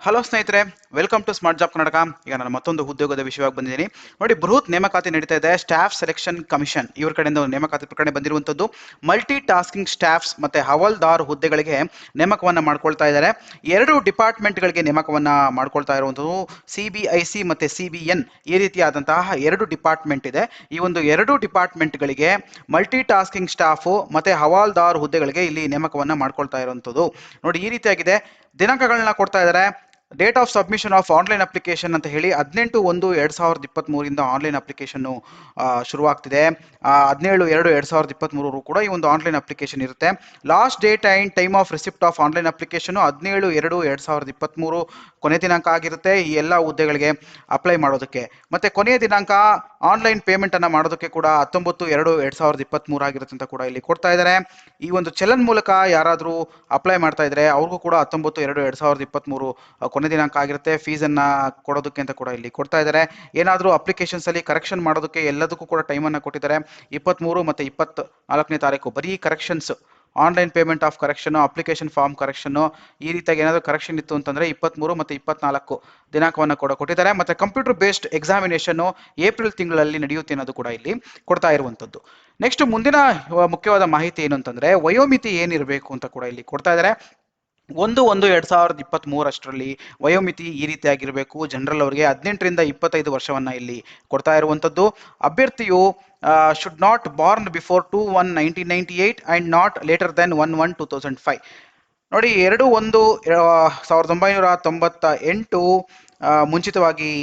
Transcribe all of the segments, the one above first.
Hello ಸ್ನೇಹಿತರೆ, welcome to smart job Karnataka. ಈಗ ನಾನು ಮತ್ತೊಂದು ಉದ್ಯೋಗದ ವಿಷಯವಾಗಿ ಬಂದಿದ್ದೀನಿ. ನೋಡಿ, ಬೃಹತ್ ನೇಮಕಾತಿ ನಡೀತಾ ಇದೆ. ಸ್ಟಾಫ್ ಸೆಲೆಕ್ಷನ್ ಕಮಿಷನ್ ಇವ್ರ ಕಡೆಯಿಂದ ಒಂದು ನೇಮಕಾತಿ ಪ್ರಕರಣ ಬಂದಿರುವಂತದ್ದು. ಮಲ್ಟಿ ಟಾಸ್ಕಿಂಗ್ ಸ್ಟಾಫ್ಸ್ ಮತ್ತೆ ಹವಾಲ್ದಾರ್ ಹುದ್ದೆಗಳಿಗೆ ನೇಮಕವನ್ನ ಮಾಡ್ಕೊಳ್ತಾ ಇದ್ದಾರೆ. ಎರಡು ಡಿಪಾರ್ಟ್ಮೆಂಟ್ಗಳಿಗೆ ನೇಮಕವನ್ನ ಮಾಡ್ಕೊಳ್ತಾ ಇರುವಂತದ್ದು. CBIC ಮತ್ತೆ CBN ಈ ರೀತಿಯಾದಂತಹ ಎರಡು ಡಿಪಾರ್ಟ್ಮೆಂಟ್ ಇದೆ. ಈ ಒಂದು ಎರಡು ಡಿಪಾರ್ಟ್ಮೆಂಟ್ಗಳಿಗೆ ಮಲ್ಟಿ ಟಾಸ್ಕಿಂಗ್ ಸ್ಟಾಫ್ ಮತ್ತೆ ಹವಾಲ್ದಾರ್ ಹುದ್ದೆಗಳಿಗೆ ಇಲ್ಲಿ ನೇಮಕವನ್ನ ಮಾಡ್ಕೊಳ್ತಾ ಇರುವಂತದ್ದು. ನೋಡಿ, ಈ ರೀತಿಯಾಗಿದೆ. ದಿನಾಂಕಗಳನ್ನ ಕೊಡ್ತಾ ಇದ್ದಾರೆ. Date of submission of online application ಅಂತ ಹೇಳಿ 18/1/2023 ಆನ್ಲೈನ್ ಅಪ್ಲಿಕೇಶನ್ ಶುರುವಾಗ್ತಿದೆ. 17/2/2023 ಕೂಡ ಈ ಒಂದು ಆನ್ಲೈನ್ ಅಪ್ಲಿಕೇಶನ್ ಇರುತ್ತೆ. Last date and time of receipt of online application 17/2/2023 ಕೊನೆ ದಿನಾಂಕ ಆಗಿರುತ್ತೆ ಈ ಎಲ್ಲ ಹುದ್ದೆಗಳಿಗೆ ಅಪ್ಲೈ ಮಾಡೋದಕ್ಕೆ. ಮತ್ತೆ ಕೊನೆಯ ದಿನಾಂಕ ಆನ್ಲೈನ್ ಪೇಮೆಂಟ್ ಅನ್ನ ಮಾಡೋದಕ್ಕೆ ಕೂಡ 19/2/2023 ಆಗಿರುತ್ತೆ ಅಂತ ಕೂಡ ಇಲ್ಲಿ ಕೊಡ್ತಾ ಇದ್ದಾರೆ. ಈ ಒಂದು ಚಲನ್ ಮೂಲಕ ಯಾರಾದರೂ ಅಪ್ಲೈ ಮಾಡ್ತಾ ಇದ್ರೆ ಅವ್ರಿಗೂ ಕೂಡ 19/2/2023 ಕೊನೆ ದಿನಾಂಕ ಆಗಿರುತ್ತೆ. ಫೀಸ್ ಅನ್ನ ಕೊಡೋದಕ್ಕೆ ಅಂತ ಕೂಡ ಇಲ್ಲಿ ಕೊಡ್ತಾ ಇದ್ದಾರೆ. ಏನಾದರೂ ಅಪ್ಲಿಕೇಶನ್ಸ್ ಅಲ್ಲಿ ಕರೆಕ್ಷನ್ ಮಾಡೋದಕ್ಕೆ ಎಲ್ಲದಕ್ಕೂ ಕೂಡ ಟೈಮ್ ಅನ್ನ ಕೊಟ್ಟಿದ್ದಾರೆ. 23 ಮತ್ತೆ 24ನೇ ತಾರೀಕು ಬರೀ corrections, online payment of correction, application form correction, ಈ ರೀತಿಯಾಗಿ ಏನಾದರೂ ಕರೆಕ್ಷನ್ ಇತ್ತು ಅಂತಂದ್ರೆ 23 ಮತ್ತೆ 24 ದಿನಾಂಕವನ್ನು ಕೂಡ ಕೊಟ್ಟಿದ್ದಾರೆ. ಮತ್ತೆ ಕಂಪ್ಯೂಟರ್ ಬೇಸ್ಡ್ ಎಕ್ಸಾಮಿನೇಷನ್ ಏಪ್ರಿಲ್ ತಿಂಗಳಲ್ಲಿ ನಡೆಯುತ್ತೆ ಅನ್ನೋದು ಕೂಡ ಇಲ್ಲಿ ಕೊಡ್ತಾ ಇರುವಂತದ್ದು. ನೆಕ್ಸ್ಟ್ ಮುಂದಿನ ಮುಖ್ಯವಾದ ಮಾಹಿತಿ ಏನು ಅಂತಂದ್ರೆ ವಯೋಮಿತಿ ಏನಿರಬೇಕು ಅಂತ ಕೂಡ ಇಲ್ಲಿ ಕೊಡ್ತಾ ಇದ್ದಾರೆ. 1/1/2023 ವಯೋಮಿತಿ ಈ ರೀತಿಯಾಗಿರಬೇಕು. ಜನರಲ್ ಅವರಿಗೆ 18ರಿಂದ 25 ವರ್ಷವನ್ನ ಇಲ್ಲಿ ಕೊಡ್ತಾ ಇರುವಂತದ್ದು. ಅಭ್ಯರ್ಥಿಯು should not born before 2/1/1998 and not later then 1/1/2005. ನೋಡಿ, 2/1/1998 ಮುಂಚಿತವಾಗಿ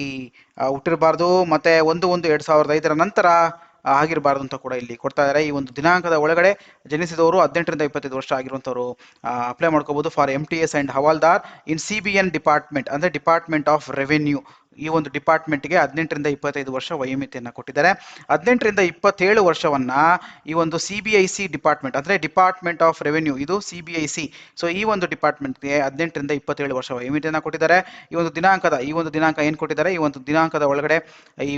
ಹುಟ್ಟಿರಬಾರ್ದು, ಮತ್ತೆ 1/1/2005 ನಂತರ ಆಗಿರಬಾರ್ದು ಅಂತ ಕೂಡ ಇಲ್ಲಿ ಕೊಡ್ತಾ ಇದ್ದಾರೆ. ಈ ಒಂದು ದಿನಾಂಕದ ಒಳಗಡೆ ಜನಿಸಿದವರು 18ರಿಂದ 25 ವರ್ಷ ಆಗಿರುವಂತವರು ಅಪ್ಲೈ ಮಾಡ್ಕೋಬಹುದು for MTS and Havaldar in CBN department, ಅಂದ್ರೆ ಡಿಪಾರ್ಟ್ಮೆಂಟ್ ಆಫ್ ರೆವೆನ್ಯೂ. ಈ ಒಂದು ಡಿಪಾರ್ಟ್ಮೆಂಟ್ಗೆ 18ರಿಂದ 25 ವರ್ಷ ವಯೋಮಿತಿಯನ್ನು ಕೊಟ್ಟಿದ್ದಾರೆ. 18ರಿಂದ 27 ವರ್ಷವನ್ನ ಈ ಒಂದು CBIC ಡಿಪಾರ್ಟ್ಮೆಂಟ್, ಅಂದ್ರೆ ಡಿಪಾರ್ಟ್ಮೆಂಟ್ ಆಫ್ ರೆವೆನ್ಯೂ, ಇದು CBIC. ಸೊ ಈ ಒಂದು ಡಿಪಾರ್ಟ್ಮೆಂಟ್ಗೆ 18ರಿಂದ 27 ವರ್ಷ ವಯೋಮಿತಿಯನ್ನು ಕೊಟ್ಟಿದ್ದಾರೆ. ಈ ಒಂದು ದಿನಾಂಕ ಏನು ಕೊಟ್ಟಿದ್ದಾರೆ, ಈ ಒಂದು ದಿನಾಂಕದ ಒಳಗಡೆ ಈ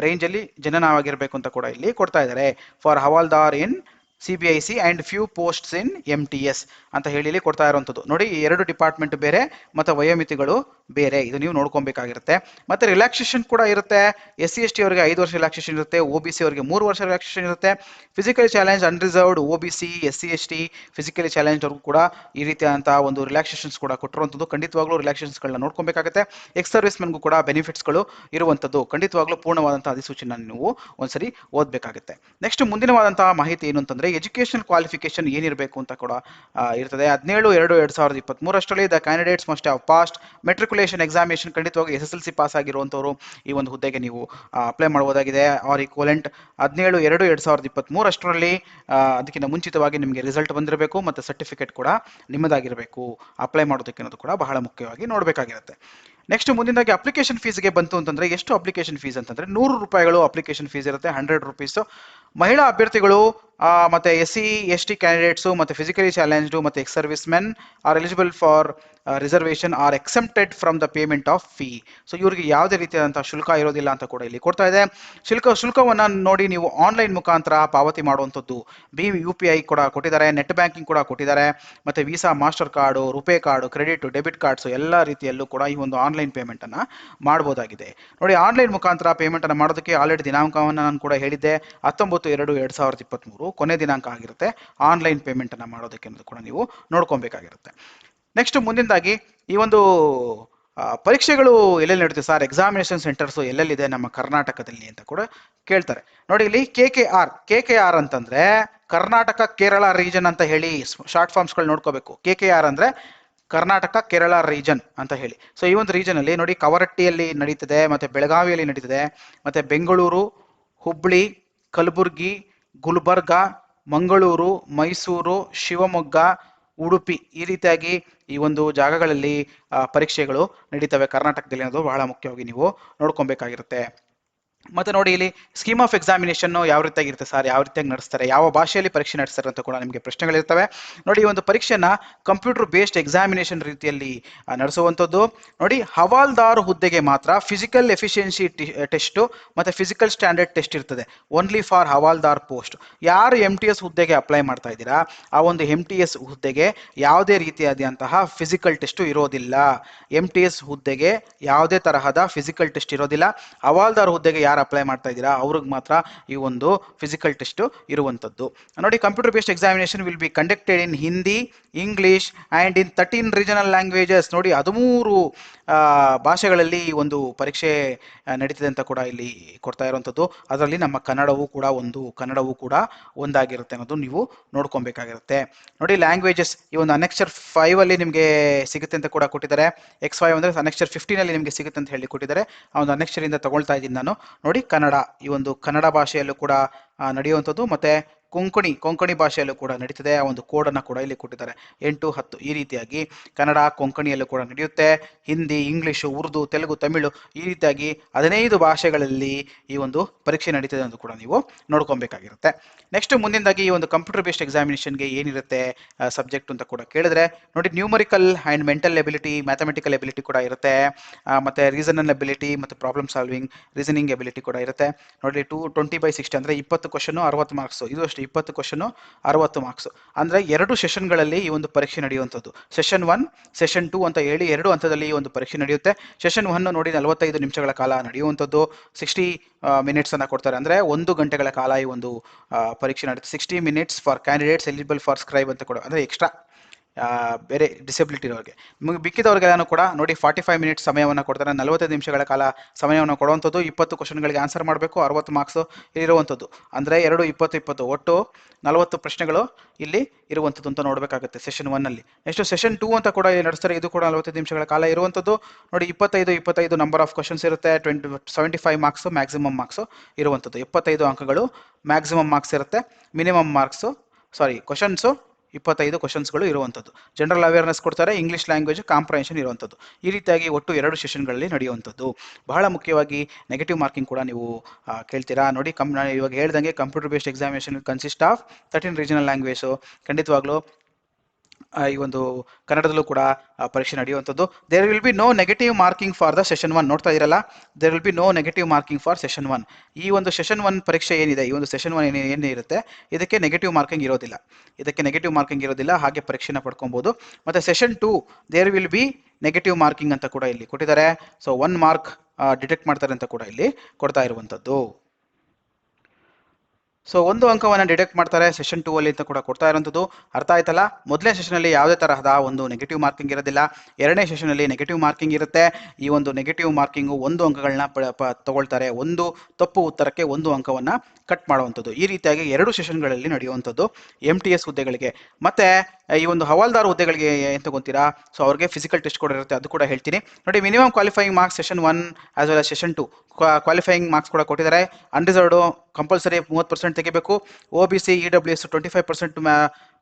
ರೇಂಜ್ ಅಲ್ಲಿ ಜನನವಾಗಿರ್ಬೇಕು ಅಂತ ಕೂಡ ಇಲ್ಲಿ ಕೊಡ್ತಾ ಇದ್ದಾರೆ. For Havaldar in CBIC and few posts in MTS ಅಂತ ಹೇಳಿ ಕೊಡ್ತಾ ಇರುವಂತದ್ದು. ನೋಡಿ, ಈ ಎರಡು ಡಿಪಾರ್ಟ್ಮೆಂಟ್ ಬೇರೆ ಮತ್ತೆ ವಯೋಮಿತಿಗಳು ಬೇರೆ, ಇದು ನೀವು ನೋಡ್ಕೊಬೇಕಾಗಿರುತ್ತೆ. ಮತ್ತೆ ರಿಲ್ಯಾಕ್ಸೇಷನ್ ಕೂಡ ಇರುತ್ತೆ. SC/ST ಅವರಿಗೆ 5 ವರ್ಷ ರಿಲ್ಯಾಕ್ಸೇಷನ್ ಇರುತ್ತೆ. OBC ಅವರಿಗೆ 3 ವರ್ಷ ರಿಲ್ಯಾಕ್ಸೇಷನ್ ಇರುತ್ತೆ. Physically challenge, unreserved, OBC, SC/ST physically challenge ಅವ್ರಿಗೂ ಕೂಡ ಈ ರೀತಿಯಾದಂತಹ ಒಂದು ರಿಲ್ಯಾಕ್ಸೇಷನ್ಸ್ ಕೂಡ ಕೊಟ್ಟಿರುವಂತದ್ದು. ಖಂಡಿತವಾಗ್ಲೂ ರಿಲ್ಯಾಕ್ಸೇಷನ್ಸ್ ಗಳನ್ನ ನೋಡ್ಕೊಬೇಕಾಗುತ್ತೆ. ಎಕ್ಸ್ ಸರ್ವಿಸ್ ಮೆನ್ಗೂ ಕೂಡ ಬೆನಿಫಿಟ್ಸ್ಗಳು ಇರುವಂತದ್ದು. ಖಂಡಿತವಾಗ್ಲೂ ಪೂರ್ಣವಾದಂತಹ ಅಧಿಸೂಚನೆ ನೀವು ಒಂದ್ಸರಿ ಓದಬೇಕಾಗುತ್ತೆ. ನೆಕ್ಸ್ಟ್ ಮುಂದಿನವಾದಂತಹ ಮಾಹಿತಿ ಏನು ಅಂತಂದ್ರೆ ಎಜುಕೇಶನ್ ಕ್ವಾಲಿಫಿಕೇಶನ್ ಏನಿರಬೇಕು ಅಂತ ಕೂಡ ಇರ್ತದೆ. 17/2/2023 the candidates must have past matriculation examination. ಖಂಡಿತವಾಗಿ SSLC ಪಾಸ್ ಆಗಿರುವಂತವರು ಈ ಒಂದು ಹುದ್ದೆಗೆ ನೀವು ಅಪ್ಲೈ ಮಾಡಬಹುದಾಗಿದೆ. ಆರ್ ಈಕ್ವಲೆಂಟ್ 17/2/2023 ಅದಕ್ಕಿಂತ ಮುಂಚಿತವಾಗಿ ನಿಮಗೆ ರಿಸಲ್ಟ್ ಬಂದಿರಬೇಕು ಮತ್ತೆ ಸರ್ಟಿಫಿಕೇಟ್ ಕೂಡ ನಿಮ್ಮದಾಗಿರಬೇಕು ಅಪ್ಲೈ ಮಾಡೋದಕ್ಕೆ ಅನ್ನೋದು ಕೂಡ ಬಹಳ ಮುಖ್ಯವಾಗಿ ನೋಡಬೇಕಾಗಿರುತ್ತೆ. ನೆಕ್ಸ್ಟ್ ಮುಂದಿನದಾಗಿ ಅಪ್ಲಿಕೇಶನ್ ಫೀಸ್ಗೆ ಬಂತು ಅಂತಂದ್ರೆ ಎಷ್ಟು ಅಪ್ಲಿಕೇಶನ್ ಫೀಸ್ ಅಂತಂದ್ರೆ 100 ರೂಪಾಯಿಗಳು ಅಪ್ಲಿಕೇಶನ್ ಫೀಸ್ ಇರುತ್ತೆ, 100 ರುಪೀಸ್. ಮಹಿಳಾ ಅಭ್ಯರ್ಥಿಗಳು ಮತ್ತೆ SC/ST ಕ್ಯಾಂಡಿಡೇಟ್ಸ್ ಮತ್ತೆ ಫಿಸಿಕಲಿ ಚಾಲೆಂಜ್ಡ್ ಮತ್ತೆ ex service men are eligible for reservation are exempted from the payment of fee. So ಇವರಿಗೆ ಯಾವುದೇ ರೀತಿಯಾದಂತಹ ಶುಲ್ಕ ಇರೋದಿಲ್ಲ ಅಂತ ಕೂಡ ಇಲ್ಲಿ ಕೊಡ್ತಾ ಇದೆ. ಶುಲ್ಕವನ್ನ ನೋಡಿ ನೀವು ಆನ್ಲೈನ್ ಮುಖಾಂತರ ಪಾವತಿ ಮಾಡುವಂಥದ್ದು. ಭೀಮ್ UPI ಕೂಡ ಕೊಟ್ಟಿದ್ದಾರೆ, ನೆಟ್ ಬ್ಯಾಂಕಿಂಗ್ ಕೂಡ ಕೊಟ್ಟಿದ್ದಾರೆ, ಮತ್ತೆ Visa, master card, RuPay card, credit, debit cards ಎಲ್ಲ ರೀತಿಯಲ್ಲೂ ಕೂಡ ಈ ಒಂದು ಆನ್ಲೈನ್ ಪೇಮೆಂಟ್ ಅನ್ನ ಮಾಡಬಹುದಾಗಿದೆ. ನೋಡಿ, ಆನ್ಲೈನ್ ಮುಖಾಂತರ ಪೇಮೆಂಟ್ ಅನ್ನ ಮಾಡೋದಕ್ಕೆ ಆಲ್ರೆಡಿ ದಿನಾಂಕವನ್ನು ನಾನು ಕೂಡ ಹೇಳಿದ್ದೆ, 19/2/2023 ಕೊನೆ ದಿನಾಂಕ ಆಗಿರುತ್ತೆ ಆನ್ಲೈನ್ ಪೇಮೆಂಟ್ ಅನ್ನ ಮಾಡೋದಕ್ಕೆ ಅನ್ನೋದು ಕೂಡ ನೀವು ನೋಡ್ಕೊಬೇಕಾಗಿರುತ್ತೆ. ನೆಕ್ಸ್ಟ್ ಮುಂದಿನದಾಗಿ ಈ ಒಂದು ಪರೀಕ್ಷೆಗಳು ಎಲ್ಲೆಲ್ಲಿ ನಡೀತದೆ ಸರ್, ಎಕ್ಸಾಮಿನೇಷನ್ ಸೆಂಟರ್ಸ್ ಎಲ್ಲೆಲ್ಲಿದೆ ನಮ್ಮ ಕರ್ನಾಟಕದಲ್ಲಿ ಅಂತ ಕೂಡ ಕೇಳ್ತಾರೆ. ನೋಡಿ, ಇಲ್ಲಿ KKR ಅಂತಂದ್ರೆ ಕರ್ನಾಟಕ ಕೇರಳ ರೀಜನ್ ಅಂತ ಹೇಳಿ ಶಾರ್ಟ್ ಫಾರ್ಮ್ಸ್ಗಳು ನೋಡ್ಕೋಬೇಕು. KKR ಅಂದ್ರೆ ಕರ್ನಾಟಕ ಕೇರಳ ರೀಜನ್ ಅಂತ ಹೇಳಿ. ಸೊ ಈ ಒಂದು ರೀಜನ್ ಅಲ್ಲಿ ನೋಡಿ, ಕವರಟ್ಟಿಯಲ್ಲಿ ನಡೀತದೆ, ಮತ್ತೆ ಬೆಳಗಾವಿಯಲ್ಲಿ ನಡೀತದೆ, ಮತ್ತೆ ಬೆಂಗಳೂರು, ಹುಬ್ಳಿ, ಕಲಬುರ್ಗಿ, ಗುಲ್ಬರ್ಗ, ಮಂಗಳೂರು, ಮೈಸೂರು, ಶಿವಮೊಗ್ಗ, ಉಡುಪಿ ಈ ರೀತಿಯಾಗಿ ಈ ಒಂದು ಜಾಗಗಳಲ್ಲಿ ಪರೀಕ್ಷೆಗಳು ನಡೀತವೆ ಕರ್ನಾಟಕದಲ್ಲಿ ಅನ್ನೋದು ಬಹಳ ಮುಖ್ಯವಾಗಿ ನೀವು ನೋಡ್ಕೊಬೇಕಾಗಿರುತ್ತೆ. ಮತ್ತೆ ನೋಡಿ ಇಲ್ಲಿ ಸ್ಕೀಮ್ ಆಫ್ ಎಕ್ಸಾಮಿನೇಷನ್ ಯಾವ ರೀತಿಯಾಗಿರುತ್ತೆ ಸರ್, ಯಾವ ರೀತಿಯಾಗಿ ನಡೆಸ್ತಾರೆ, ಯಾವ ಭಾಷೆಯಲ್ಲಿ ಪರೀಕ್ಷೆ ನಡೆಸ್ತಾರೆ ಅಂತ ಕೂಡ ನಿಮಗೆ ಪ್ರಶ್ನೆಗಳಿರ್ತವೆ. ನೋಡಿ ಈ ಒಂದು ಪರೀಕ್ಷೆನ ಕಂಪ್ಯೂಟರ್ ಬೇಸ್ಡ್ ಎಕ್ಸಾಮಿನೇಷನ್ ರೀತಿಯಲ್ಲಿ ನಡೆಸುವಂಥದ್ದು. ನೋಡಿ ಹವಾಲ್ದಾರ್ ಹುದ್ದೆಗೆ ಮಾತ್ರ ಫಿಸಿಕಲ್ ಎಫಿಷಿಯನ್ಸಿ ಟೆಸ್ಟ್ ಮತ್ತೆ ಫಿಸಿಕಲ್ ಸ್ಟ್ಯಾಂಡರ್ಡ್ ಟೆಸ್ಟ್ ಇರ್ತದೆ, ಓನ್ಲಿ ಫಾರ್ ಹವಾಲ್ದಾರ್ ಪೋಸ್ಟ್. ಯಾರು MTS ಹುದ್ದೆಗೆ ಅಪ್ಲೈ ಮಾಡ್ತಾ ಇದ್ದೀರಾ ಆ ಒಂದು MTS ಹುದ್ದೆಗೆ ಯಾವುದೇ ರೀತಿಯಾದಂತಹ ಫಿಸಿಕಲ್ ಟೆಸ್ಟ್ ಇರೋದಿಲ್ಲ. MTS ಹುದ್ದೆಗೆ ಯಾವುದೇ ತರಹದ ಫಿಸಿಕಲ್ ಟೆಸ್ಟ್ ಇರೋದಿಲ್ಲ. ಹವಾಲ್ದಾರ್ ಹುದ್ದೆಗೆ ಯಾರು ಅಪ್ಲೈ ಮಾಡ್ತಾ ಇದ್ದೀರಾ ಅವ್ರಿಗೆ ಮಾತ್ರ ಈ ಒಂದು ಫಿಸಿಕಲ್ ಟೆಸ್ಟ್ ಇರುವಂಥದ್ದು. ನೋಡಿ computer based examination will be conducted in Hindi, English and in 13 regional languages. ನೋಡಿ 13 ಭಾಷೆಗಳಲ್ಲಿ ಈ ಒಂದು ಪರೀಕ್ಷೆ ನಡೀತಿದೆ ಅಂತ ಕೂಡ ಇಲ್ಲಿ ಕೊಡ್ತಾ ಇರುವಂಥದ್ದು. ಅದರಲ್ಲಿ ನಮ್ಮ ಕನ್ನಡವೂ ಕೂಡ ಒಂದಾಗಿರುತ್ತೆ ಅನ್ನೋದು ನೀವು ನೋಡ್ಕೊಬೇಕಾಗಿರುತ್ತೆ. ನೋಡಿ ಲ್ಯಾಂಗ್ವೇಜಸ್ ಈ ಒಂದು ಅನೆಕ್ಷರ್ 5 ಅಲ್ಲಿ ನಿಮಗೆ ಸಿಗುತ್ತೆ ಅಂತ ಕೂಡ ಕೊಟ್ಟಿದ್ದಾರೆ. X5 ಅಂದರೆ ಅನೆಕ್ಷರ್ 15 ಅಲ್ಲಿ ನಿಮಗೆ ಸಿಗುತ್ತೆ ಅಂತ ಹೇಳಿ ಕೊಟ್ಟಿದ್ದಾರೆ. ಆ ಒಂದು ಅನೆಕ್ಷರಿಂದ ತಗೊಳ್ತಾ ಇದ್ದೀನಿ ನಾನು. ನೋಡಿ ಕನ್ನಡ, ಈ ಒಂದು ಕನ್ನಡ ಭಾಷೆಯಲ್ಲೂ ಕೂಡ ನಡೆಯುವಂಥದ್ದು, ಮತ್ತೆ ಕೊಂಕಣಿ ಭಾಷೆಯಲ್ಲೂ ಕೂಡ ನಡೀತದೆ. ಆ ಒಂದು ಕೋಡನ್ನು ಕೂಡ ಇಲ್ಲಿ ಕೊಟ್ಟಿದ್ದಾರೆ 8, 10 ಈ ರೀತಿಯಾಗಿ ಕನ್ನಡ ಕೊಂಕಣಿಯಲ್ಲೂ ಕೂಡ ನಡೆಯುತ್ತೆ. ಹಿಂದಿ, ಇಂಗ್ಲಿಷು, ಉರ್ದು, ತೆಲುಗು, ತಮಿಳು ಈ ರೀತಿಯಾಗಿ 15 ಭಾಷೆಗಳಲ್ಲಿ ಈ ಒಂದು ಪರೀಕ್ಷೆ ನಡೀತದೆ ಅಂತ ಕೂಡ ನೀವು ನೋಡ್ಕೊಬೇಕಾಗಿರುತ್ತೆ. ನೆಕ್ಸ್ಟ್ ಮುಂದಿನದಾಗಿ ಈ ಒಂದು ಕಂಪ್ಯೂಟರ್ ಬೇಸ್ಡ್ ಎಕ್ಸಾಮಿನೇಷನ್ಗೆ ಏನಿರುತ್ತೆ ಸಬ್ಜೆಕ್ಟ್ ಅಂತ ಕೂಡ ಕೇಳಿದ್ರೆ, ನೋಡಿ numerical and mental ability, mathematical ability ಕೂಡ ಇರುತ್ತೆ, ಮತ್ತೆ ರೀಸನಲ್ ಎಬಿಲಿಟಿ ಮತ್ತು ಪ್ರಾಬ್ಲಮ್ ಸಾಲ್ವಿಂಗ್, ರೀಸನಿಂಗ್ ಎಬಿಲಿಟಿ ಕೂಡ ಇರುತ್ತೆ. ನೋಡಿ 20/60 ಅಂದರೆ 20 ಕ್ವಶನ್ 60 ಮಾರ್ಕ್ಸ್. ಇದು ಅಷ್ಟೇ 20 ಕ್ವಶನ್ 60 ಮಾರ್ಕ್ಸ್. ಅಂದರೆ 2 ಸೆಷನ್ಗಳಲ್ಲಿ ಈ ಒಂದು ಪರೀಕ್ಷೆ ನಡೆಯುವಂಥದ್ದು. ಸೆಷನ್ 1, ಸೆಷನ್ 2 ಅಂತ ಹೇಳಿ 2 ಹಂತದಲ್ಲಿ ಈ ಒಂದು ಪರೀಕ್ಷೆ ನಡೆಯುತ್ತೆ. ಸೆಷನ್ 1 ನೋಡಿ 45 ನಿಮಿಷಗಳ ಕಾಲ ನಡೆಯುವಂಥದ್ದು, 60 ಮಿನಿಟ್ಸ್ ಅನ್ನು ಕೊಡ್ತಾರೆ. ಅಂದರೆ 1 ಗಂಟೆಗಳ ಕಾಲ ಈ ಒಂದು ಪರೀಕ್ಷೆ ನಡೆಯುತ್ತೆ. 60 minutes for candidates eligible for scribe ಅಂತ ಕೂಡ, ಅಂದರೆ ಎಕ್ಸ್ಟ್ರಾ ಬೇರೆ ಡಿಸೆಬಿಲಿಟಿ ಇರೋರಿಗೆ. ನಿಮಗೆ ಬಿಕ್ಕಿದವ್ರಿಗೆಲ್ಲೂ ಕೂಡ ನೋಡಿ 45 ಮಿನಿಟ್ಸ್ ಸಮಯವನ್ನು ಕೊಡ್ತಾರೆ. 45 ನಿಮಿಷಗಳ ಕಾಲ ಸಮಯವನ್ನು ಕೊಡುವಂಥದ್ದು. 20 ಕ್ವಶನ್ಗಳಿಗೆ ಆನ್ಸರ್ ಮಾಡಬೇಕು, 60 ಮಾರ್ಕ್ಸ್ ಇರುವಂಥದ್ದು. ಅಂದರೆ 2, 20, 20 ಒಟ್ಟು 40 ಪ್ರಶ್ನೆಗಳು ಇಲ್ಲಿ ಇರುವಂಥದ್ದು ಅಂತ ನೋಡಬೇಕಾಗುತ್ತೆ ಸೆಷನ್ 1 ಅಲ್ಲಿ. ನೆಕ್ಸ್ಟ್ ಸೆಷನ್ 2 ಅಂತ ಕೂಡ ಇಲ್ಲಿ ನಡೆಸ್ತಾರೆ. ಇದು ಕೂಡ 45 ನಿಮಿಷಗಳ ಕಾಲ ಇರುವಂಥದ್ದು. ನೋಡಿ 25 ನಂಬರ್ ಆಫ್ ಕ್ವಶನ್ಸ್ ಇರುತ್ತೆ. 75 ಮಾರ್ಕ್ಸ್ ಮ್ಯಾಕ್ಸಿಮಮ್ ಮಾರ್ಕ್ಸ್ ಇರುವಂಥದ್ದು. 75 ಅಂಕಗಳು ಮ್ಯಾಕ್ಸಿಮಮ್ ಮಾರ್ಕ್ಸ್ ಇರುತ್ತೆ. ಮಿನಿಮಮ್ ಕ್ವಶನ್ಸು 25 ಕ್ವಶನ್ಸ್ಗಳು ಇರುವಂಥದ್ದು. ಜನರಲ್ ಅವೇರ್ನೆಸ್ ಕೊಡ್ತಾರೆ, ಇಂಗ್ಲೀಷ್ ಲ್ಯಾಂಗ್ವೇಜ್ ಕಾಂಪ್ರಹೆನ್ಷನ್ ಇರುವಂಥದ್ದು. ಈ ರೀತಿಯಾಗಿ ಒಟ್ಟು 2 ಸೆಷನ್ಗಳಲ್ಲಿ ನಡೆಯುವಂಥದ್ದು. ಬಹಳ ಮುಖ್ಯವಾಗಿ ನೆಗೆಟಿವ್ ಮಾರ್ಕಿಂಗ್ ಕೂಡ ನೀವು ಕೇಳ್ತೀರಾ. ನೋಡಿ ನಾನು ಇವಾಗ ಹೇಳ್ದಂಗೆ computer based examination consist of 13 regional language. ಖಂಡಿತವಾಗ್ಲೂ ಈ ಒಂದು ಕನ್ನಡದಲ್ಲೂ ಕೂಡ ಪರೀಕ್ಷೆ ನಡೆಯುವಂಥದ್ದು. There will be no negative marking for the session 1. ನೋಡ್ತಾ ಇರಲ್ಲ, there will be no negative marking for session 1. ಈ ಒಂದು ಸೆಷನ್ 1 ಪರೀಕ್ಷೆ ಏನಿದೆ, ಈ ಒಂದು ಸೆಷನ್ 1 ಏನಿರುತ್ತೆ ಇದಕ್ಕೆ ನೆಗೆಟಿವ್ ಮಾರ್ಕಿಂಗ್ ಇರೋದಿಲ್ಲ. ಹಾಗೆ ಪರೀಕ್ಷೆನ ಪಡ್ಕೊಬೋದು. ಮತ್ತು session 2 there will be negative marking ಅಂತ ಕೂಡ ಇಲ್ಲಿ ಕೊಟ್ಟಿದ್ದಾರೆ. ಸೊ 1 ಮಾರ್ಕ್ ಡಿಟೆಕ್ಟ್ ಮಾಡ್ತಾರೆ ಅಂತ ಕೂಡ ಇಲ್ಲಿ ಕೊಡ್ತಾ ಇರುವಂಥದ್ದು. ಸೊ 1 ಅಂಕವನ್ನು ಡಿಟೆಕ್ಟ್ ಮಾಡ್ತಾರೆ ಸೆಷನ್ 2 ಅಲ್ಲಿ ಅಂತ ಕೂಡ ಕೊಡ್ತಾ ಇರುವಂಥದ್ದು. ಅರ್ಥ ಆಯ್ತಲ್ಲ? ಮೊದಲನೇ ಸೆಷನಲ್ಲಿ ಯಾವುದೇ ತರಹದ ಒಂದು ನೆಗೆಟಿವ್ ಮಾರ್ಕಿಂಗ್ ಇರೋದಿಲ್ಲ. 2ನೇ ಸೆಷನಲ್ಲಿ ನೆಗೆಟಿವ್ ಮಾರ್ಕಿಂಗ್ ಇರುತ್ತೆ. ಈ ಒಂದು ನೆಗೆಟಿವ್ ಮಾರ್ಕಿಂಗು 1 ಅಂಕಗಳನ್ನ ತಗೊಳ್ತಾರೆ. 1 ತಪ್ಪು ಉತ್ತರಕ್ಕೆ 1 ಅಂಕವನ್ನು ಕಟ್ ಮಾಡುವಂಥದ್ದು. ಈ ರೀತಿಯಾಗಿ 2 ಸೆಷನ್ಗಳಲ್ಲಿ ನಡೆಯುವಂಥದ್ದು MTS ಹುದ್ದೆಗಳಿಗೆ. ಮತ್ತೆ ಈ ಒಂದು ಹವಾಲ್ದಾರ್ ಹುದ್ದೆಗಳಿಗೆ ಏನು ತಗೊಂತೀರಾ, ಸೊ ಅವ್ರಿಗೆ ಫಿಸಿಕಲ್ ಟೆಸ್ಟ್ ಕೂಡ ಇರುತ್ತೆ, ಅದು ಕೂಡ ಹೇಳ್ತೀನಿ. ನೋಡಿ minimum qualifying marks session 1 as well as session 2 qualifying marks ಕೂಡ ಕೊಟ್ಟಿದ್ದಾರೆ. ಅನ್ರಿಸರ್ವ್ಡು ಕಂಪಲ್ಸರಿ 30% ತೆಗಿಬೇಕು. OBC EWS 25%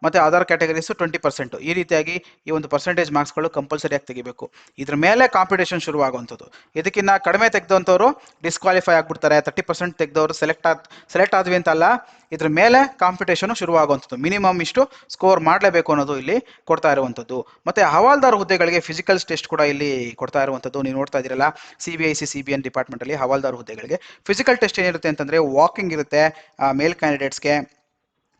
ಮತ್ತು ಅದರ್ ಕ್ಯಾಟಗರೀಸು 20%. ಈ ರೀತಿಯಾಗಿ ಈ ಒಂದು ಪರ್ಸೆಂಟೇಜ್ ಮಾರ್ಕ್ಸ್ಗಳು ಕಂಪಲ್ಸರಿಯಾಗಿ ತೆಗಿಬೇಕು. ಇದ್ರ ಮೇಲೆ ಕಾಂಪಿಟೇಷನ್ ಶುರುವಾಗುವಂಥದ್ದು. ಇದಕ್ಕಿಂತ ಕಡಿಮೆ ತೆಗೆದಂಥವ್ರು ಡಿಸ್ಕ್ವಾಲಿಫೈ ಆಗಿಬಿಡ್ತಾರೆ. 30% ತೆಗೆದವರು ಸೆಲೆಕ್ಟ್ ಆದ್ವಿ ಅಂತಲ್ಲ, ಇದ್ರ ಮೇಲೆ ಕಾಂಪಿಟೇಷನ್ ಶುರುವಾಗುವಂಥದ್ದು. ಮಿನಿಮಮ್ ಇಷ್ಟು ಸ್ಕೋರ್ ಮಾಡಲೇಬೇಕು ಅನ್ನೋದು ಇಲ್ಲಿ ಕೊಡ್ತಾ ಇರುವಂಥದ್ದು. ಮತ್ತು ಹವಾಲ್ದಾರ್ ಹುದ್ದೆಗಳಿಗೆ ಫಿಸಿಕಲ್ ಟೆಸ್ಟ್ ಕೂಡ ಇಲ್ಲಿ ಕೊಡ್ತಾ ಇರುವಂಥದ್ದು. ನೀವು ನೋಡ್ತಾ ಇದ್ದೀರಲ್ಲ, CBIC CBN ಡಿಪಾರ್ಟ್ಮೆಂಟಲ್ಲಿ ಹವಾಲ್ದಾರ್ ಹುದ್ದೆಗಳಿಗೆ ಫಿಸಿಕಲ್ ಟೆಸ್ಟ್ ಏನಿರುತ್ತೆ ಅಂತಂದರೆ ವಾಕಿಂಗ್ ಇರುತ್ತೆ ಮೇಲ್ ಕ್ಯಾಂಡಿಡೇಟ್ಸ್ಗೆ.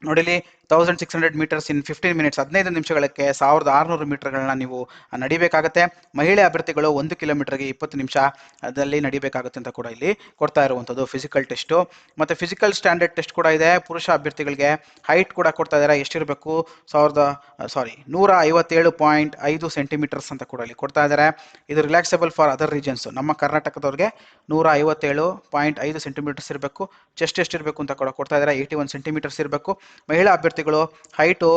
ನೋಡಿಲಿ 1600 ಮೀಟರ್ಸ್ ಇನ್ 15 ಮಿನಿಟ್ಸ್, 15 ನಿಮಿಷಗಳಿಗೆ 1600 ಮೀಟರ್ಗಳನ್ನ ನೀವು ನಡಿಬೇಕಾಗತ್ತೆ. ಮಹಿಳೆ ಅಭ್ಯರ್ಥಿಗಳು 1 ಕಿಲೋಮೀಟರ್ಗೆ 20 ನಿಮಿಷದಲ್ಲಿ ನಡಿಬೇಕಾಗುತ್ತೆ ಅಂತ ಕೂಡ ಇಲ್ಲಿ ಕೊಡ್ತಾ ಇರುವಂಥದ್ದು ಫಿಸಿಕಲ್ ಟೆಸ್ಟು. ಮತ್ತು ಫಿಸಿಕಲ್ ಸ್ಟ್ಯಾಂಡರ್ಡ್ ಟೆಸ್ಟ್ ಕೂಡ ಇದೆ. ಪುರುಷ ಅಭ್ಯರ್ಥಿಗಳಿಗೆ ಹೈಟ್ ಕೂಡ ಕೊಡ್ತಾ ಇದ್ದಾರೆ. ಎಷ್ಟಿರಬೇಕು, 157.5 ಸೆಂಟಿಮೀಟರ್ಸ್ ಅಂತ ಕೂಡ ಇಲ್ಲಿ ಕೊಡ್ತಾ ಇದ್ದಾರೆ. ಇದು ರಿಲ್ಯಾಕ್ಸೇಬಲ್ ಫಾರ್ ಅದರ್ ರೀಜನ್ಸ್. ನಮ್ಮ ಕರ್ನಾಟಕದವ್ರಿಗೆ 157.5 ಸೆಂಟಿಮೀಟರ್ಸ್ ಇರಬೇಕು. ಚೆಸ್ಟ್ ಎಷ್ಟಿರಬೇಕು ಅಂತ ಕೂಡ ಕೊಡ್ತಾ ಇದ್ದಾರೆ, 81 ಸೆಂಟಿಮೀಟರ್ಸ್ ಇರಬೇಕು. ಮಹಿಳಾ ಅಭ್ಯರ್ಥಿಗಳು ಹೈಟು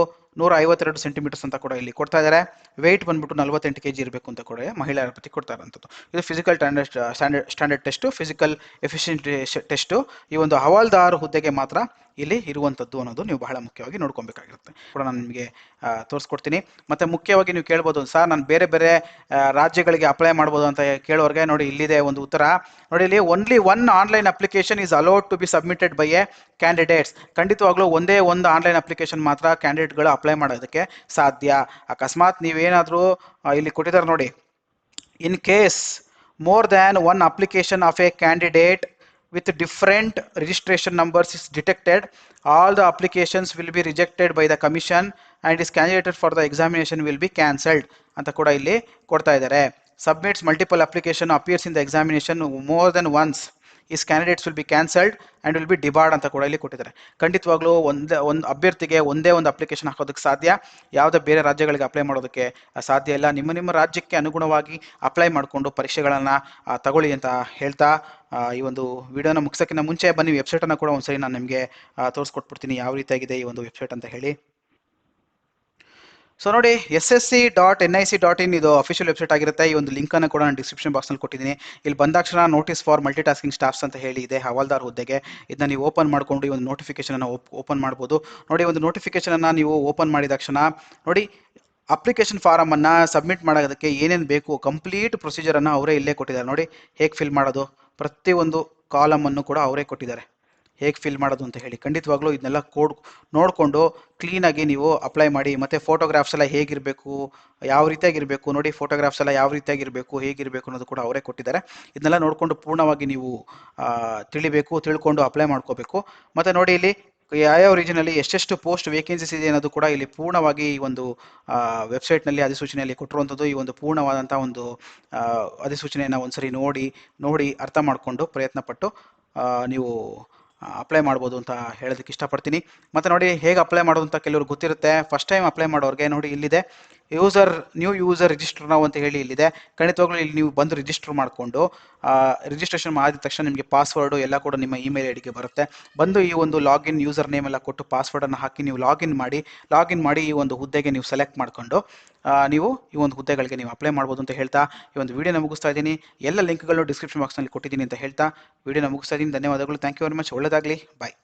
152 ಸೆಂಟಿಮೀಟರ್ಸ್ ಅಂತ ಕೂಡ ಇಲ್ಲಿ ಕೊಡ್ತಾ ಇದ್ದಾರೆ. ವೆಯ್ಟ್ ಬಂದ್ಬಿಟ್ಟು 48 kg ಇರಬೇಕು ಅಂತ ಕೂಡ ಮಹಿಳೆಯರ ಪ್ರತಿ ಕೊಡ್ತಾ ಇರೋಂಥದ್ದು. ಇದು physical standard test, physical efficient test ಈ ಒಂದು ಹವಾಲ್ದಾರ್ ಹುದ್ದೆಗೆ ಮಾತ್ರ ಇಲ್ಲಿ ಇರುವಂಥದ್ದು ಅನ್ನೋದು ನೀವು ಬಹಳ ಮುಖ್ಯವಾಗಿ ನೋಡ್ಕೊಬೇಕಾಗಿರುತ್ತೆ ಕೂಡ ನಾನು ನಿಮಗೆ ತೋರಿಸ್ಕೊಡ್ತೀನಿ. ಮತ್ತು ಮುಖ್ಯವಾಗಿ ನೀವು ಕೇಳ್ಬೋದು, ಸರ್ ನಾನು ಬೇರೆ ಬೇರೆ ರಾಜ್ಯಗಳಿಗೆ ಅಪ್ಲೈ ಮಾಡ್ಬೋದು ಅಂತ ಕೇಳೋರಿಗೆ ನೋಡಿ ಇಲ್ಲಿದೆ ಒಂದು ಉತ್ತರ. ನೋಡಿ ಇಲ್ಲಿ only one online application is allowed to be submitted by a candidates. ಖಂಡಿತವಾಗ್ಲೂ ಒಂದೇ ಒಂದು ಆನ್ಲೈನ್ ಅಪ್ಲಿಕೇಶನ್ ಮಾತ್ರ ಕ್ಯಾಂಡಿಡೇಟ್ಗಳು ಅಪ್ಲೈ ಮಾಡೋದಕ್ಕೆ ಸಾಧ್ಯ. ಅಕಸ್ಮಾತ್ ನೀವೇನಾದರೂ ಇಲ್ಲಿ ಕೊಟ್ಟಿದ್ದಾರೆ ನೋಡಿ, in case more than one application of A candidate with different registration numbers is detected, all the applications will be rejected by the commission and is candidated for the examination will be cancelled ಅಂತ ಕೂಡ ಇಲ್ಲಿ ಕೊಡ್ತಾ ಇದ್ದಾರೆ. Submits multiple application appears in the examination more than once, his candidates will be cancelled and will be debarred ಅಂತ ಕೂಡ ಇಲ್ಲಿ ಕೊಟ್ಟಿದ್ದಾರೆ. ಖಂಡಿತವಾಗ್ಲೂ ಒಂದು ಅಭ್ಯರ್ಥಿಗೆ ಒಂದೇ ಒಂದು ಅಪ್ಲಿಕೇಶನ್ ಹಾಕೋದಕ್ಕೆ ಸಾಧ್ಯ, ಯಾವುದೇ ಬೇರೆ ರಾಜ್ಯಗಳಿಗೆ ಅಪ್ಲೈ ಮಾಡೋದಕ್ಕೆ ಸಾಧ್ಯ ಇಲ್ಲ. ನಿಮ್ಮ ರಾಜ್ಯಕ್ಕೆ ಅನುಗುಣವಾಗಿ ಅಪ್ಲೈ ಮಾಡಿಕೊಂಡು ಪರೀಕ್ಷೆಗಳನ್ನು ತಗೊಳ್ಳಿ ಅಂತ ಹೇಳ್ತಾ ಈ ಒಂದು ವಿಡಿಯೋನ ಮುಗಿಸೋಕ್ಕಿಂತ ಮುಂಚೆ ಬನ್ನಿ ವೆಬ್ಸೈಟನ್ನು ಕೂಡ ಒಂದ್ಸರಿ ನಾನು ನಿಮಗೆ ತೋರಿಸ್ಕೊಟ್ಬಿಡ್ತೀನಿ ಯಾವ ರೀತಿಯಾಗಿದೆ ಈ ಒಂದು ವೆಬ್ಸೈಟ್ ಅಂತ ಹೇಳಿ. ಸೊ ನೋಡಿ, ssc.nic.in ಇದು ಅಫಿಷಿಯಲ್ ವೆಬ್ಸೈಟ್ ಆಗಿರುತ್ತೆ. ಈ ಒಂದು ಲಿಂಕನ್ನು ಕೂಡ ನಾನು ಡಿಸ್ಕ್ರಿಪ್ಷನ್ ಬಾಕ್ಸ್ನಲ್ಲಿ ಕೊಟ್ಟಿದ್ದೀನಿ. ಇಲ್ಲಿ ಬಂದಾಕ್ಷಣ notice for multi tasking staffs ಅಂತ ಹೇಳಿ ಇದೆ ಹವಾಲ್ದಾರ್ ಹುದ್ದೆಗೆ. ಇದನ್ನ ನೀವು ಓಪನ್ ಮಾಡಿಕೊಂಡು ಈ ಒಂದು ನೋಟಿಫಿಕೇಶನನ್ನು ಓಪನ್ ಮಾಡ್ಬೋದು. ನೋಡಿ, ಒಂದು ನೋಟಿಫಿಕೇಶನನ್ನು ನೀವು ಓಪನ್ ಮಾಡಿದ ತಕ್ಷಣ ನೋಡಿ ಅಪ್ಲಿಕೇಶನ್ ಫಾರಮನ್ನು ಸಬ್ಮಿಟ್ ಮಾಡೋದಕ್ಕೆ ಏನೇನು ಬೇಕು ಕಂಪ್ಲೀಟ್ ಪ್ರೊಸೀಜರನ್ನು ಅವರೇ ಇಲ್ಲೇ ಕೊಟ್ಟಿದ್ದಾರೆ. ನೋಡಿ ಹೇಗೆ ಫಿಲ್ ಮಾಡೋದು, ಪ್ರತಿಯೊಂದು ಕಾಲಮನ್ನು ಕೂಡ ಅವರೇ ಕೊಟ್ಟಿದ್ದಾರೆ ಹೇಗೆ ಫಿಲ್ ಮಾಡೋದು ಅಂತ ಹೇಳಿ. ಖಂಡಿತವಾಗ್ಲೂ ಇದನ್ನೆಲ್ಲ ನೋಡಿಕೊಂಡು ಕ್ಲೀನಾಗಿ ನೀವು ಅಪ್ಲೈ ಮಾಡಿ. ಮತ್ತು ಫೋಟೋಗ್ರಾಫ್ಸ್ ಎಲ್ಲ ಹೇಗಿರಬೇಕು, ಯಾವ ರೀತಿಯಾಗಿರಬೇಕು, ನೋಡಿ ಫೋಟೋಗ್ರಾಫ್ಸ್ ಎಲ್ಲ ಯಾವ ರೀತಿಯಾಗಿರಬೇಕು, ಹೇಗಿರಬೇಕು ಅನ್ನೋದು ಕೂಡ ಅವರೇ ಕೊಟ್ಟಿದ್ದಾರೆ. ಇದನ್ನೆಲ್ಲ ನೋಡಿಕೊಂಡು ಪೂರ್ಣವಾಗಿ ನೀವು ತಿಳ್ಕೊಂಡು ಅಪ್ಲೈ ಮಾಡ್ಕೋಬೇಕು. ಮತ್ತು ನೋಡಿ ಇಲ್ಲಿ ಯಾವ ರೀಜನಲ್ಲಿ ಎಷ್ಟೆಷ್ಟು ಪೋಸ್ಟ್ ವೇಕೆನ್ಸೀಸ್ ಇದೆ ಅನ್ನೋದು ಕೂಡ ಇಲ್ಲಿ ಪೂರ್ಣವಾಗಿ ಈ ಒಂದು ವೆಬ್ಸೈಟ್ನಲ್ಲಿ ಅಧಿಸೂಚನೆಯಲ್ಲಿ ಕೊಟ್ಟಿರುವಂಥದ್ದು. ಈ ಒಂದು ಪೂರ್ಣವಾದಂಥ ಒಂದು ಅಧಿಸೂಚನೆಯನ್ನು ಒಂದ್ಸರಿ ನೋಡಿ ಅರ್ಥ ಮಾಡಿಕೊಂಡು ಪ್ರಯತ್ನಪಟ್ಟು ನೀವು ಅಪ್ಲೈ ಮಾಡ್ಬೋದು ಅಂತ ಹೇಳೋದಕ್ಕೆ ಇಷ್ಟಪಡ್ತೀನಿ. ಮತ್ತು ನೋಡಿ ಹೇಗೆ ಅಪ್ಲೈ ಮಾಡೋದು ಅಂತ ಕೆಲವರು ಗೊತ್ತಿರುತ್ತೆ. ಫಸ್ಟ್ ಟೈಮ್ ಅಪ್ಲೈ ಮಾಡೋರಿಗೆ ನೋಡಿ ಇಲ್ಲಿದೆ ನ್ಯೂ ಯೂಸರ್ ರಿಜಿಸ್ಟರ್ ನಾವು ಅಂತ ಹೇಳಿ ಇಲ್ಲಿದೆ. ಖಂಡಿತವಾಗ್ಲೂ ಇಲ್ಲಿ ನೀವು ಬಂದು ರಿಜಿಸ್ಟರ್ ಮಾಡಿಕೊಂಡು ರಿಜಿಸ್ಟ್ರೇಷನ್ ಮಾಡಿದ ತಕ್ಷಣ ನಿಮಗೆ ಪಾಸ್ವರ್ಡು ಎಲ್ಲ ಕೂಡ ನಿಮ್ಮ ಇಮೇಲ್ ಐಡಿಗೆ ಬರುತ್ತೆ. ಬಂದು ಈ ಒಂದು ಲಾಗಿನ್ ಯೂಸರ್ ನೇಮ್ ಎಲ್ಲ ಕೊಟ್ಟು ಪಾಸ್ವರ್ಡನ್ನು ಹಾಕಿ ನೀವು ಲಾಗಿನ್ ಮಾಡಿ ಈ ಒಂದು ಹುದ್ದೆಗೆ ನೀವು ಸೆಲೆಕ್ಟ್ ಮಾಡಿಕೊಂಡು ನೀವು ಈ ಒಂದು ಹುದ್ದೆಗಳಿಗೆ ನೀವು ಅಪ್ಲೈ ಮಾಡ್ಬೋದು ಅಂತ ಹೇಳ್ತಾ ಈ ಒಂದು ವಿಡಿಯೋನ ಮುಗಿಸ್ತಾ ಇದ್ದೀನಿ. ಎಲ್ಲ ಲಿಂಕ್ಗಳು ಡಿಸ್ಕ್ರಿಪ್ಷನ್ ಬಾಕ್ಸ್ನಲ್ಲಿ ಕೊಟ್ಟಿದ್ದೀನಿ ಅಂತ ಹೇಳ್ತಾ ವಿಡಿಯೋನ ಮುಗಿಸ್ತಾ ಇದ್ದೀನಿ. ಧನ್ಯವಾದಗಳು. Thank you very much. ಒಳ್ಳೆಯದಾಗಲಿ. ಬಾಯ್.